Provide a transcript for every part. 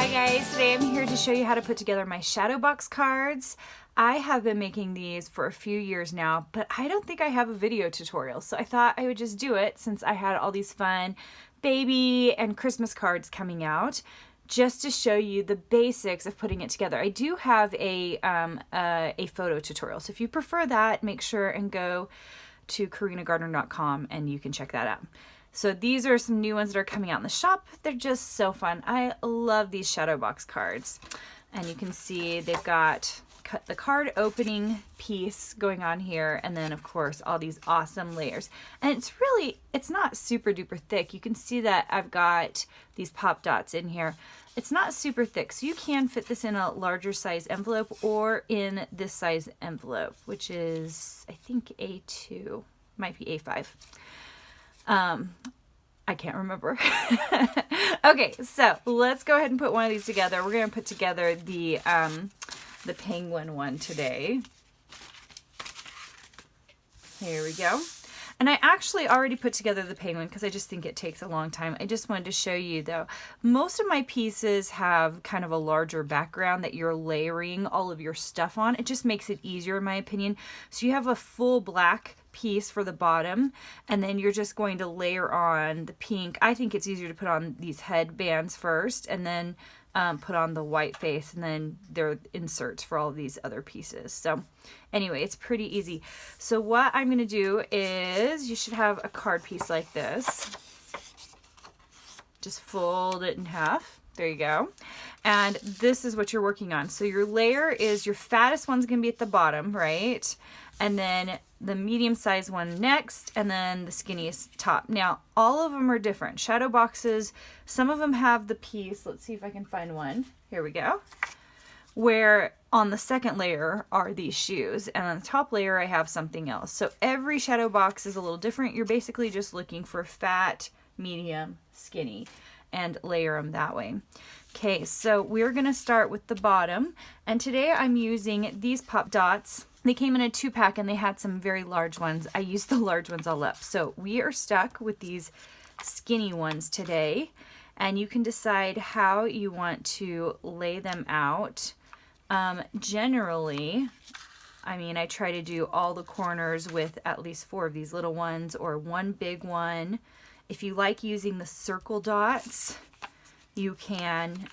Hi guys, today I'm here to show you how to put together my shadow box cards. I have been making these for a few years now, but I don't think I have a video tutorial, so I thought I would just do it since I had all these fun baby and Christmas cards coming out, just to show you the basics of putting it together. I do have a photo tutorial, so if you prefer that, make sure and go to carinagardner.com and you can check that out. So these are some new ones that are coming out in the shop. They're just so fun. I love these shadow box cards. And you can see they've got the card opening piece going on here, and then of course all these awesome layers. And it's not super duper thick. You can see that I've got these pop dots in here. It's not super thick, so you can fit this in a larger size envelope or in this size envelope, which is I think A2, might be A5. I can't remember. Okay, so let's go ahead and put one of these together. We're gonna put together the penguin one today. Here we go. And I actually already put together the penguin because I just think it takes a long time. I just wanted to show you though, most of my pieces have kind of a larger background that you're layering all of your stuff on. It just makes it easier in my opinion. So you have a full black piece for the bottom, and then you're just going to layer on the pink. I think it's easier to put on these headbands first and then put on the white face, and then there are inserts for all of these other pieces. So anyway, it's pretty easy. So what I'm going to do is, you should have a card piece like this. Just fold it in half. There you go. And this is what you're working on. So your layer is, your fattest one's going to be at the bottom, right? And then the medium sized one next, and then the skinniest top. Now, all of them are different. Shadow boxes, some of them have the piece, let's see if I can find one. Here we go. Where on the second layer are these shoes, and on the top layer I have something else. So every shadow box is a little different. You're basically just looking for fat, medium, skinny, and layer them that way. Okay, so we're gonna start with the bottom, and today I'm using these pop dots. They came in a 2-pack and they had some very large ones. I used the large ones all up. So we are stuck with these skinny ones today, and you can decide how you want to lay them out. Generally, I mean, I try to do all the corners with at least 4 of these little ones or one big one. If you like using the circle dots, you can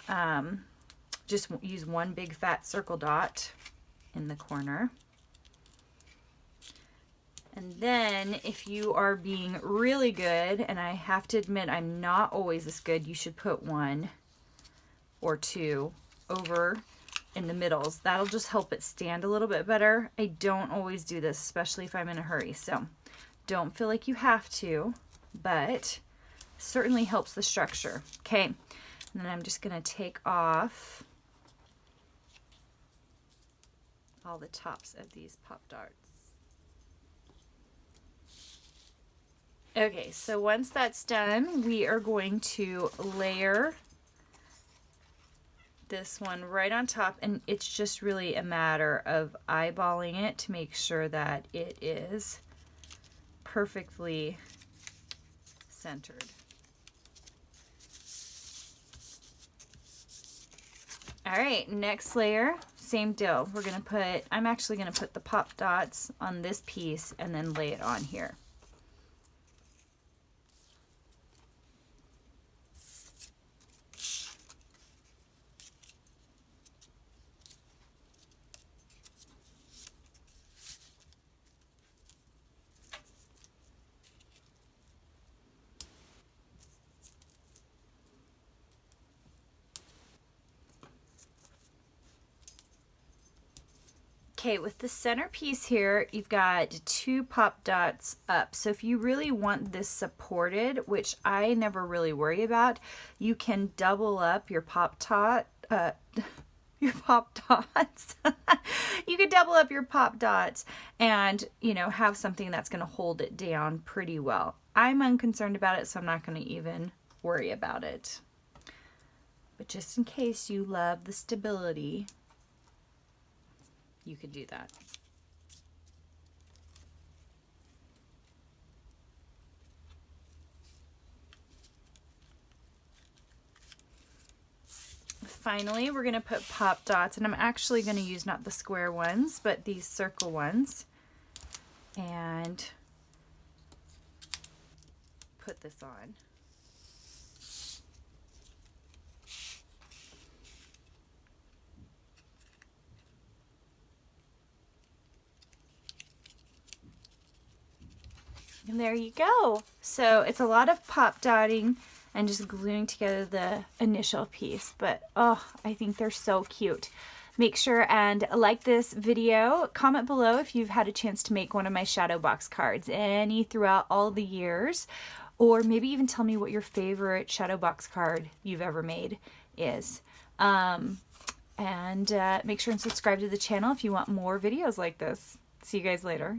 just use one big fat circle dot in the corner. And then if you are being really good, and I have to admit I'm not always this good, you should put 1 or 2 over in the middles. That'll just help it stand a little bit better. I don't always do this, especially if I'm in a hurry. So don't feel like you have to, but certainly helps the structure. Okay, and then I'm just gonna take off all the tops of these pop darts. Okay, so once that's done, we are going to layer this one right on top, and it's just really a matter of eyeballing it to make sure that it is perfectly centered. All right, next layer, same deal. I'm actually gonna put the pop dots on this piece and then lay it on here. Okay, with the center piece here, you've got 2 pop dots up. So if you really want this supported, which I never really worry about, you can double up your pop dots. You could double up your pop dots and, you know, have something that's going to hold it down pretty well. I'm unconcerned about it, so I'm not going to even worry about it. But just in case you love the stability, you could do that. finally, we're going to put pop dots, and I'm actually going to use not the square ones, but these circle ones, and put this on. And there you go. So it's a lot of pop dotting and just gluing together the initial piece, but oh, I think they're so cute. Make sure and like this video. Comment below if you've had a chance to make one of my shadow box cards, any throughout all the years, or maybe even tell me what your favorite shadow box card you've ever made is. And make sure and subscribe to the channel if you want more videos like this. See you guys later.